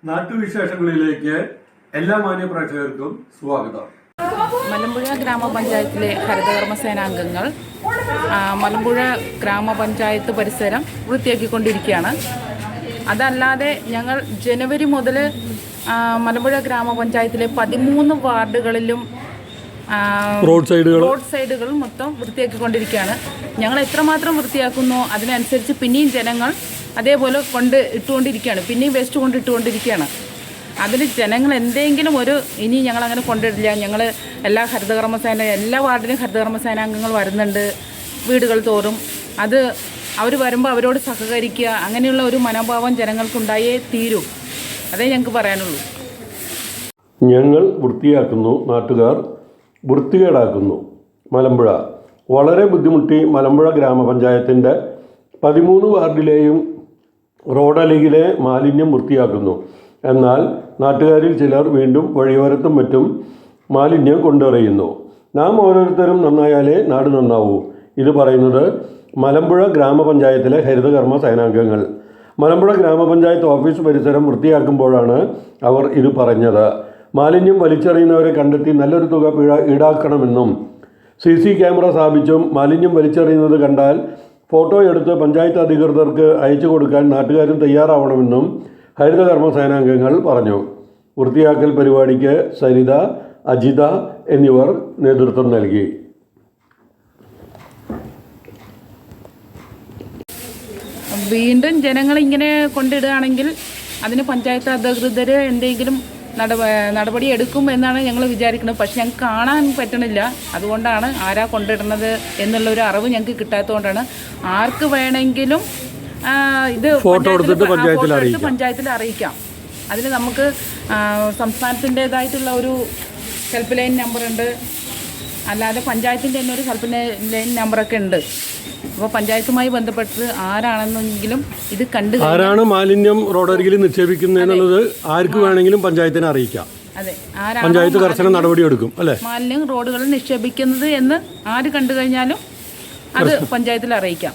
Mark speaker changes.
Speaker 1: നാട്ടുവിശേഷങ്ങളിലേക്ക് എല്ലാ മാന്യ പ്രേക്ഷകർക്കും സ്വാഗതം.
Speaker 2: മലമ്പുഴ ഗ്രാമപഞ്ചായത്തിലെ ഹരിതകർമ്മസേനാംഗങ്ങൾ മലമ്പുഴ ഗ്രാമപഞ്ചായത്ത് പരിസരം വൃത്തിയാക്കിക്കൊണ്ടിരിക്കുകയാണ്. അതല്ലാതെ ഞങ്ങൾ ജനുവരി മുതൽ മലമ്പുഴ ഗ്രാമപഞ്ചായത്തിലെ 13 വാർഡുകളിലും റോഡ് സൈഡുകൾ മൊത്തം വൃത്തിയാക്കിക്കൊണ്ടിരിക്കുകയാണ്. ഞങ്ങൾ എത്രമാത്രം വൃത്തിയാക്കുന്നോ അതിനനുസരിച്ച് പിന്നെയും ജനങ്ങൾ അതേപോലെ ഇട്ടുകൊണ്ടിരിക്കുകയാണ്, പിന്നെയും വേസ്റ്റ് ഇട്ടുകൊണ്ടിരിക്കുകയാണ്. അതിൽ ജനങ്ങൾ എന്തെങ്കിലും ഇനി ഞങ്ങളങ്ങനെ കൊണ്ടിടില്ല. ഞങ്ങൾ എല്ലാ വാർഡിലും ഹരിതകർമ്മസേനാംഗങ്ങൾ വരുന്നുണ്ട് വീടുകൾ തോറും. അത് അവർ വരുമ്പോൾ അവരോട് സഹകരിക്കുക, അങ്ങനെയുള്ള ഒരു മനോഭാവം ജനങ്ങൾക്കുണ്ടായേ തീരൂ. അതേ ഞങ്ങൾക്ക് പറയാനുള്ളൂ.
Speaker 3: ഞങ്ങൾ വൃത്തിയാക്കുന്നു, നാട്ടുകാർ വൃത്തികേടാക്കുന്നു. മലമ്പുഴ വളരെ ബുദ്ധിമുട്ടി മലമ്പുഴ ഗ്രാമപഞ്ചായത്തിൻ്റെ 13 വാർഡിലെയും റോഡരികിലെ മാലിന്യം വൃത്തിയാക്കുന്നു. എന്നാൽ നാട്ടുകാരിൽ ചിലർ വീണ്ടും വഴിയോരത്തും മറ്റും മാലിന്യം കൊണ്ടെറിയുന്നു. നാം ഓരോരുത്തരും നന്നായാലേ നാട് നന്നാവൂ. ഇത് പറയുന്നത് മലമ്പുഴ ഗ്രാമപഞ്ചായത്തിലെ ഹരിതകർമ്മ സേനാംഗങ്ങൾ. മലമ്പുഴ ഗ്രാമപഞ്ചായത്ത് ഓഫീസ് പരിസരം വൃത്തിയാക്കുമ്പോഴാണ് അവർ ഇത് പറഞ്ഞത്. മാലിന്യം വലിച്ചെറിയുന്നവരെ കണ്ടെത്തി നല്ലൊരു തുക പിഴ ഈടാക്കണമെന്നും CC ക്യാമറ സ്ഥാപിച്ചും മാലിന്യം വലിച്ചെറിയുന്നത് കണ്ടാൽ ഫോട്ടോ എടുത്ത് പഞ്ചായത്ത് അധികൃതർക്ക് അയച്ചു കൊടുക്കാൻ നാട്ടുകാരും തയ്യാറാവണമെന്നും ഹരിതകർമ്മ സേനാംഗങ്ങൾ പറഞ്ഞു. വൃത്തിയാക്കൽ പരിപാടിക്ക് സരിത, അജിത എന്നിവർ നേതൃത്വം നൽകി.
Speaker 2: വീണ്ടും ജനങ്ങൾ ഇങ്ങനെ കൊണ്ടിടുകയാണെങ്കിൽ അതിന് പഞ്ചായത്ത് അധികൃതർ എന്തെങ്കിലും നടപടി എടുക്കും എന്നാണ് ഞങ്ങൾ വിചാരിക്കുന്നത്. പക്ഷെ ഞങ്ങൾക്ക് കാണാൻ പറ്റണില്ല. അതുകൊണ്ടാണ് ആരാ കൊണ്ടിടുന്നത് എന്നുള്ളൊരു അറിവ് ഞങ്ങൾക്ക് കിട്ടാത്തതുകൊണ്ടാണ്. ആർക്ക് വേണമെങ്കിലും ഇത്
Speaker 3: ഫോട്ടോ എടുത്ത്
Speaker 2: പഞ്ചായത്തിൽ അറിയിക്കാം. അതിൽ നമുക്ക് സംസ്ഥാനത്തിൻ്റേതായിട്ടുള്ള ഒരു ഹെൽപ്പ് ലൈൻ നമ്പറുണ്ട്, അല്ലാതെ പഞ്ചായത്തിൻ്റെ തന്നെ ഒരു ഹെൽപ്പ് ലൈൻ നമ്പറൊക്കെ ഉണ്ട്. അപ്പോൾ പഞ്ചായത്തുമായി ബന്ധപ്പെട്ട് ആരാണെന്നെങ്കിലും ഇത്
Speaker 3: ആരാണ് മാലിന്യം റോഡരികിൽ നിക്ഷേപിക്കുന്നത് എന്നുള്ളത് ആർക്ക് വേണമെങ്കിലും പഞ്ചായത്തിനെ അറിയിക്കാം.
Speaker 2: അതെ,
Speaker 3: പഞ്ചായത്ത് കർശന നടപടിയെടുക്കും. അല്ലേ,
Speaker 2: മാലിന്യം റോഡുകളിൽ നിക്ഷേപിക്കുന്നത് എന്ന് ആര് കണ്ടു കഴിഞ്ഞാലും അത് പഞ്ചായത്തിൽ അറിയിക്കാം.